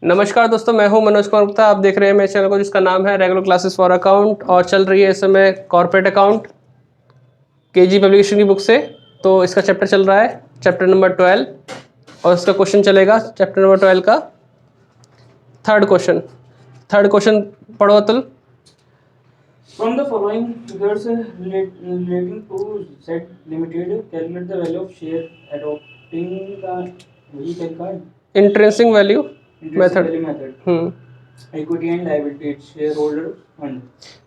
नमस्कार दोस्तों, मैं हूं मनोज कुमार गुप्ता। आप देख रहे हैं मेरे चैनल को जिसका नाम है रेगुलर क्लासेस फॉर अकाउंट और चल रही है इस समय कॉर्पोरेट अकाउंट केजी पब्लिकेशन की बुक से। तो इसका चैप्टर चल रहा है चैप्टर नंबर 12 और इसका क्वेश्चन चलेगा चैप्टर नंबर 12 का थर्ड क्वेश्चन पढ़ो Atul. From the following figures relating to Z Limited, calculate the value of share adopting the वही तरीका है intrinsic value method method. Equity and liability share holder fund.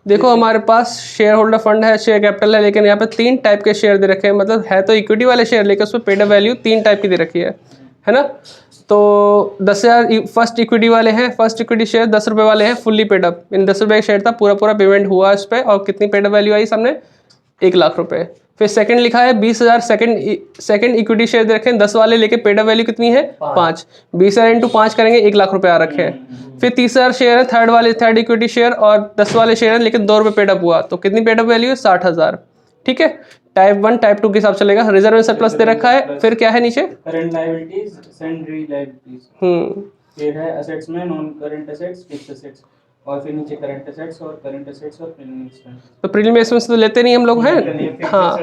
देखो हमारे पास शेयर होल्डर फंड है, share capital है, लेकिन यहाँ पे 3 टाइप के शेयर दे रखे हैं। मतलब है तो इक्विटी वाले शेयर, लेकिन उसमें पेड अप वैल्यू 3 टाइप की दे रखी है ना। तो 10,000 फर्स्ट इक्विटी वाले हैं, फर्स्ट इक्विटी शेयर 10 रुपये वाले हैं, फुल्ली पेड अप। इन 10 रुपये का शेयर था, पूरा पेमेंट हुआ इस पर। और कितनी पेड अप वैल्यू आई सामने? 1,00,000 रुपये। फिर सेकंड लिखा है 20,000 सेकंड इक्विटी शेयर दे रखे हैं 10 वाले, लेके पेड अप वैल्यू कितनी है? 5। 20,000 इंटू 5 करेंगे 1,00,000 रुपये आ रखे हैं। फिर 30,000 शेयर है थर्ड इक्विटी शेयर और 10 वाले शेयर हैं, लेकिन 2 रुपये पेड अप हुआ। तो कितनी पेड अप वैल्यू है? 60,000। ठीक है, टाइप 1 टाइप 2 के हिसाब चलेगा। रिजर्व एंड सरप्लस दे रखा है। फिर क्या है नीचे? Current liabilities, sundry liabilities. फिर है असेट्स में non current assets, fixed assets, और फिर नीचे करंट असेट्स और प्रीमियम एक्सपेंस। तो प्रीमियम एक्सपेंस तो लेते नहीं हम लोग हैं। हाँ,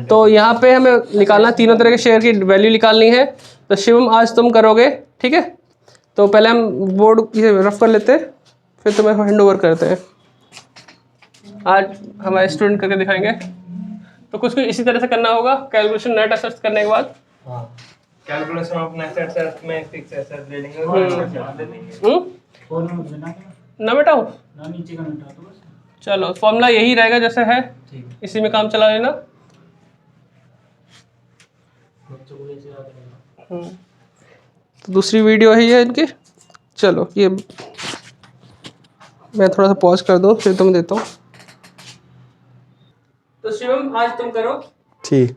तो यहाँ पे हमें निकालना तीनों तरह के शेयर की वैल्यू निकालनी है। तो शिवम आज तुम करोगे, ठीक है। तो पहले हम बोर्ड ये रफ कर लेते हैं, फिर तुम्हें हैंड ओवर करते हैं। आज हमारे स्टूडेंट करके दिखाएंगे। तो कुछ इसी तरह से करना होगा कैलकुलेशन नेट एसेट्स करने के बाद। कैलकुलेशन ऑफ नेट एसेट्स में फिक्स एसेट ले लेंगे ना बेटा हो ना नीचे का मिटा दो बस। चलो फॉर्मूला यही रहेगा जैसे है, इसी में काम चला लेना। तो दूसरी वीडियो है ये इनकी। चलो ये मैं थोड़ा सा पॉज कर दूं, फिर तुम्हें देता हूँ। तो शिवम आज तुम करो। ठीक।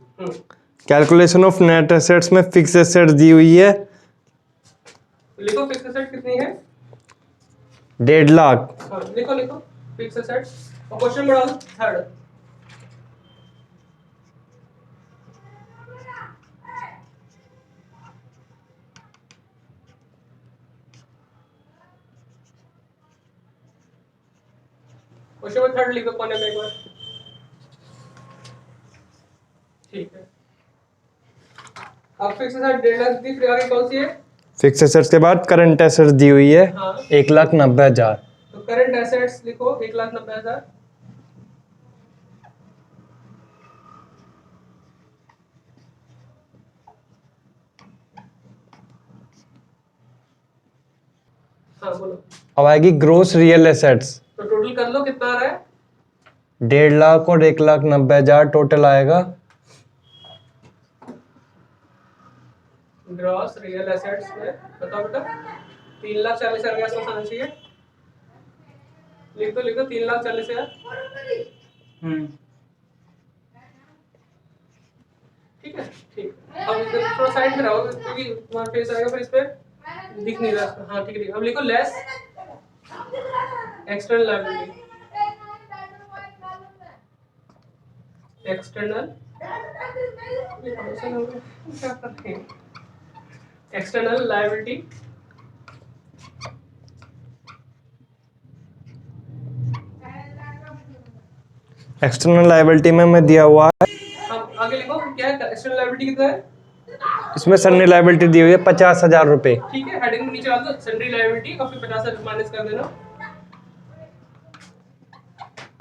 कैलकुलेशन ऑफ नेट एसेट्स में फिक्स एसेट्स दी हुई है। लिखो फिक्स एसेट कितनी है? 1.5 लाख। हाँ, लिखो फिक्स एसेट और क्वेश्चन बढ़ा दो थर्ड। क्वेश्चन में थर्ड लिखो कोने में एक बार। ठीक है, अब फिक्स एसेट 1.5 लाख दी, फिर आगे कौन सी है? फिक्स एसेट्स के बाद करंट एसेट्स दी हुई है। हाँ। 1,90,000। तो करंट एसेट्स लिखो 1,90,000। हाँ बोलो। अब आएगी ग्रोस रियल एसेट्स। तो टोटल कर लो कितना आ रहा है? 1.5 लाख और 1,90,000 टोटल आएगा। ग्रॉस रियल एसेट्स में बताओ बेटा। 3,40,000 के आसपास आना चाहिए। लिख दो 3,40,000। ठीक है, ठीक। अब इधर थोड़ा साइड में रहो क्योंकि तुम्हारा फेस आएगा, फिर इस पे दिख नहीं रहा। हाँ ठीक है। अब लिखो less external liability. External external liability external liability में दिया हुआ है। अब आगे लिखो क्या है? एक्सटर्नल लायबिलिटी कितना है? इसमें सन्नी लायबिलिटी दी हुई है 50,000 रुपए। ठीक है, हेडिंग में नीचे डाल दो सन्ड्री लायबिलिटी और फिर 50,000 माइनस कर देना।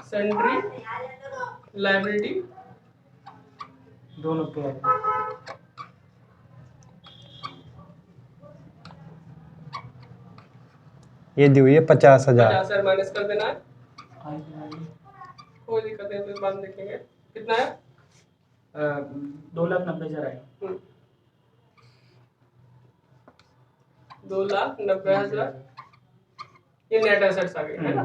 सन्ड्री लायबिलिटी दोनों पे ये दी हुई है 50,000। 50,000 माइनस कर देना है। कोई दिक्कत नहीं, फिर बाद में देखेंगे। कितना है? 2,90,000 आएगा। 2,90,000 ये नेट एसेट्स आ गए है ना।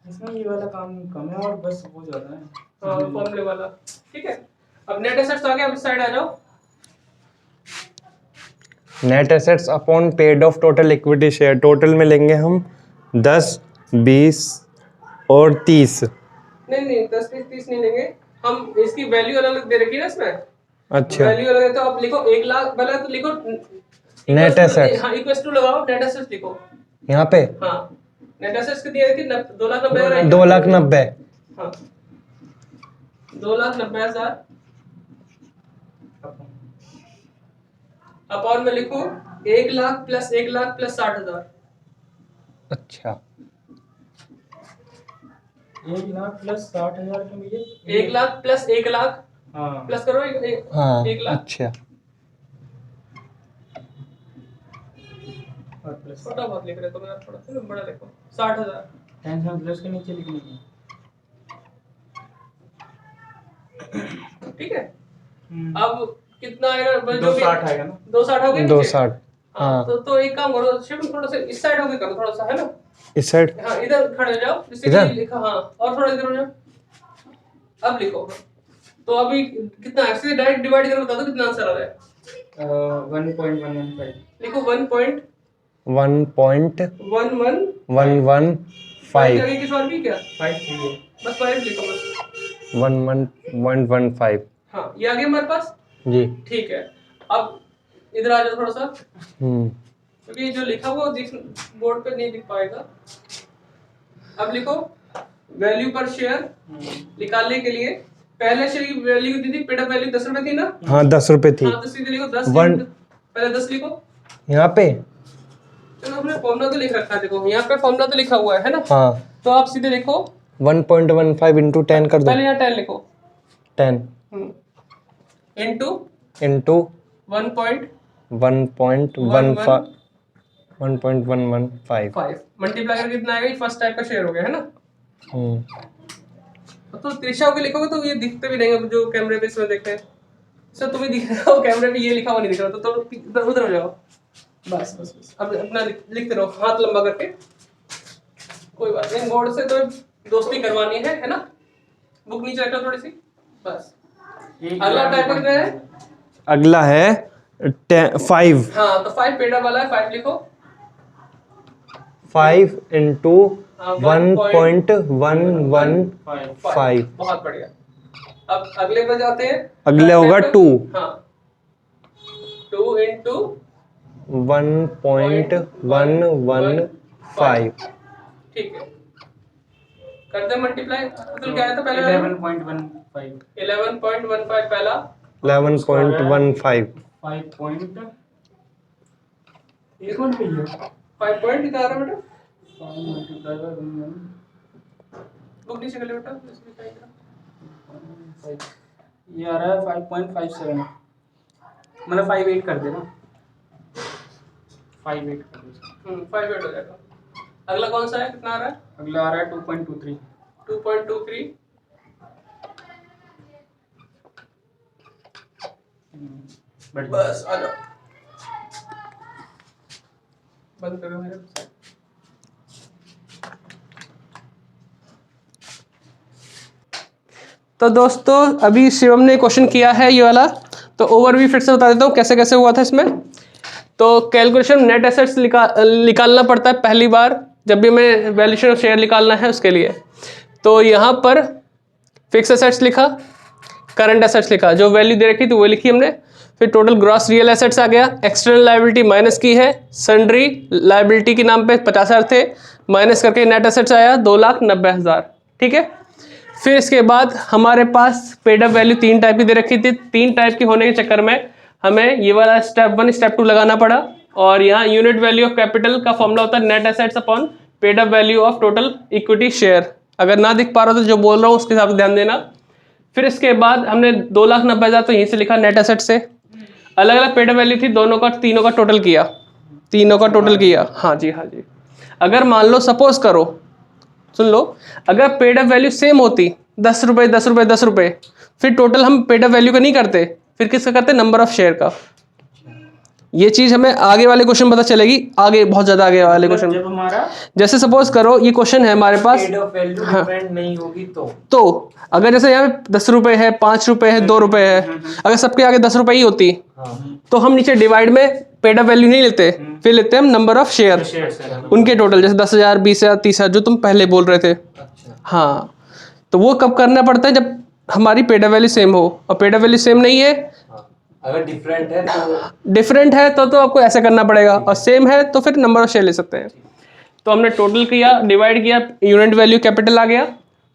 इसमें ये वाला काम कम है और बस वो ज्यादा है। हाँ, फॉर्मूले वाला। ठीक है, अब नेट एसेट्स आ गए। अब इस साइड आ जाओ। Net assets upon paid of total equity share. Total में लेंगे हम 10, 20 और 30। नहीं 10, 20, 30 नहीं लेंगे हम। इसकी वैल्यू अलग अलग दे रखी है ना इसमें। अच्छा वैल्यू लगे तो आप लिखो 1 लाख, पहले तो लिखो नेट एसेट्स हाँ इक्वल्स टू लगाओ, नेट एसेट्स लिखो। यहाँ पे हाँ नेट एसेट्स कितनी आई थी? 2,90,000। 2,90,000। हाँ 2,90,000 अपॉन में लिखो 1 लाख प्लस 1 लाख प्लस 60,000। अच्छा 1 लाख प्लस 60,000 के लिए 1 लाख प्लस 1 लाख हाँ प्लस करो हाँ 1 लाख। अच्छा और प्लस छोटा बहुत लिख रहे तो मैं थोड़ा सा बड़ा लिखो 60,000। टेंशन प्लस के नीचे लिखने की। ठीक है अब कितना आएगा? बस जो भी 260 आएगा ना। 260 हो गए नीचे? 260। हाँ हाँ तो एक काम करो शिव, थोड़ा सा इस साइड होके करो थोड़ा सा, है ना? इस साइड हाँ इधर खड़े हो जाओ, जिससे इधर? कि लिखा, हाँ और थोड़ा इधर हो जाओ। अब लिखो। तो अभी कितना है? सीधे डायरेक्ट डिवाइड करके बता दो कितना आंसर आ रहा है। 1.115 लिखो 1.115। 1.115 आगे की सवाल भी क्या? 5 है। बस 5 लिखो बस। 1.15 हाँ ये आ गया हमारे पास। जी। ठीक है अब इधर आ जाओ थोड़ा सा, हम्म क्योंकि जो लिखा हुआ बोर्ड पे नहीं दिख पाएगा। अब लिखो वैल्यू पर शेयर निकालने के लिए पहले शेयर की वैल्यू कितनी थी? पेड अप वैल्यू 10 रुपए थी ना? हाँ 10 रुपए थी। हाँ तो सीधे लिखो 10 पहले 10 लिखो। यहाँ पे चलो हमने फॉर्मूला तो लिख रखा है, देखो यहाँ पे फॉर्मूला तो लिखा हुआ है ना? हाँ तो आप सीधे लिखो 1.15 इंटू 10 कर दो। पहले यहाँ 10 लिखो 10 इंटू इंटू 1.115 1.115 मल्टीप्लाई करके कितना आएगा? फर्स्ट टाइप का शेयर हो गया है ना? हम्म तो त्रिशा के लिखोगे तो ये दिखते भी नहीं जो कैमरे पे इसमें देखते हैं। सर तुम्हें दिख रहा हो कैमरे पे ये लिखा हुआ नहीं दिख रहा, तो उधर हो जाओ। बस बस बस अब अपना लिखते रहो हाथ लंबा करके। कोई बात नहीं, बोर्ड से तो दोस्ती करवानी है ना? बुक नीचे रखो थोड़ी सी बस। अगला टाइप कितना है? अगला है 5। हाँ तो 5 पेड अप वाला है, 5 लिखो। 5 इंटू हाँ, 1.115। बहुत बढ़िया। अब अगले पे जाते हैं। अगले होगा 2। हाँ 2 इंटू 1.115। ठीक है करते हैं मल्टीप्लाई। तो क्या आया था पहले? 11.15 11.15 पहला 11.15 5 पॉइंट ये कौन भी है 5 पॉइंट कितना आ रहा है बेटा? 5 मल्टीप्लाई बाय 1 बुक नीचे कर ले बेटा, इसमें क्या है? ये आ रहा है 5.57 मतलब 58 कर देना 58 कर दो। 5 हो जाएगा। अगला कौन सा है? कितना आ रहा है? अगला आ रहा है 2.23 2.23 बस आ जाओ। बंद करो मेरे। तो दोस्तों अभी शिवम ने क्वेश्चन किया है ये वाला, तो ओवरव्यू फिर से बता देता हूँ कैसे कैसे हुआ था इसमें। तो कैलकुलेशन नेट एसेट्स निकालना पड़ता है पहली बार जब भी हमें वैल्यूएशन ऑफ शेयर निकालना है उसके लिए। तो यहाँ पर फिक्स एसेट्स लिखा, करंट एसेट्स लिखा, जो वैल्यू दे रखी थी वो लिखी हमने। फिर टोटल ग्रॉस रियल एसेट्स आ गया, एक्सटर्नल लायबिलिटी माइनस की है, सन्ड्री लायबिलिटी के नाम पे 50,000 थे, माइनस करके नेट एसेट्स आया 2,90,000। ठीक है। फिर इसके बाद हमारे पास पेड अप वैल्यू 3 टाइप की दे रखी थी। 3 टाइप की होने के चक्कर में हमें ये वाला स्टेप 1 स्टेप 2 लगाना पड़ा। और यहाँ यूनिट वैल्यू ऑफ कैपिटल का फॉर्मूला होता है net assets upon paid up value of total equity share. अगर ना दिख पा रहा हो तो जो बोल रहा हूँ उसके हिसाब से ध्यान देना। फिर इसके बाद हमने 2,90,000 तो यहीं से लिखा नेट एसेट से। अलग अलग पेड अप वैल्यू थी, दोनों का तीनों का टोटल किया, तीनों का टोटल किया। हाँ जी हाँ जी। अगर मान लो सपोज करो, सुन लो, अगर पेड अप वैल्यू सेम होती 10 रुपये 10 रुपये 10 रुपये, फिर टोटल हम पेड अप वैल्यू का नहीं करते, फिर किसका करते? नंबर ऑफ शेयर का। ये चीज हमें आगे वाले क्वेश्चन पता चलेगी, आगे बहुत ज्यादा आगे वाले क्वेश्चन। जब हमारा जैसे सपोज करो ये क्वेश्चन है हमारे पास, पेड ऑफ वैल्यू डिपेंड नहीं होगी तो अगर जैसे यहाँ पे 10 रुपये है, 5 रुपये है, 2 रुपये है, अगर सबके आगे 10 रुपये ही होती तो हम नीचे डिवाइड में पेड अप वैल्यू नहीं लेते, फिर लेते हैं हम नंबर ऑफ शेयर उनके टोटल, जैसे 10,000 20,000 30,000 जो तुम पहले बोल रहे थे। हाँ तो वो कब करना पड़ता है? जब हमारी पेड अप वैल्यू सेम हो। और पेड अप वैल्यू सेम नहीं है अगर डिफरेंट है तो डिफरेंट है तो आपको ऐसे करना पड़ेगा, और सेम है तो फिर नंबर ऑफ शेयर ले सकते हैं। तो हमने टोटल किया, डिवाइड किया, यूनिट वैल्यू कैपिटल आ गया,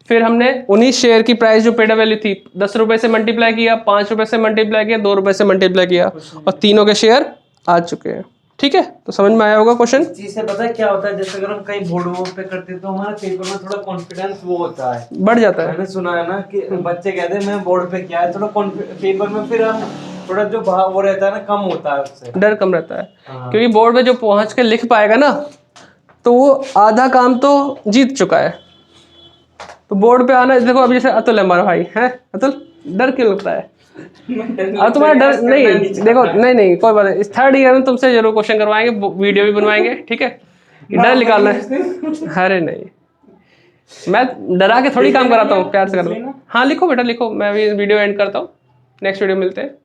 फिर हमने उन्हीं शेयर की प्राइस जो पेड वैल्यू थी 10 रुपये से मल्टीप्लाई किया, 5 रुपये से मल्टीप्लाई किया, 2 रुपये से मल्टीप्लाई किया, और तीनों के शेयर आ चुके हैं। ठीक है, तो समझ में आया होगा क्वेश्चन। चीज से पता है क्या होता है, जैसे अगर हम कहीं बोर्ड वोर्ड पे करते हैं तो हमारा पेपर में थोड़ा कॉन्फिडेंस वो होता है, बढ़ जाता है। मैंने सुना है ना कि बच्चे कहते हैं मैं बोर्ड पे किया है, थोड़ा पेपर में फिर हम थोड़ा जो भाव वो रहता है ना कम होता है उससे, डर कम रहता है, हाँ। क्योंकि बोर्ड में जो पहुंच के लिख पाएगा ना, तो वो आधा काम तो जीत चुका है। तो बोर्ड पे आना, देखो अभी जैसे अतुल है हमारा भाई है, अतुल डर क्यों लगता है? अब तुम्हारा डर नहीं, देखो नहीं कोई बात नहीं, इस थर्ड ईयर में तुमसे जरूर क्वेश्चन करवाएंगे, वीडियो भी बनवाएंगे, ठीक है? डर निकालना है। अरे नहीं, मैं डरा के थोड़ी काम कराता हूँ, प्यार से कर लो। हाँ लिखो बेटा लिखो, मैं अभी वीडियो एंड करता हूँ, नेक्स्ट वीडियो मिलते हैं।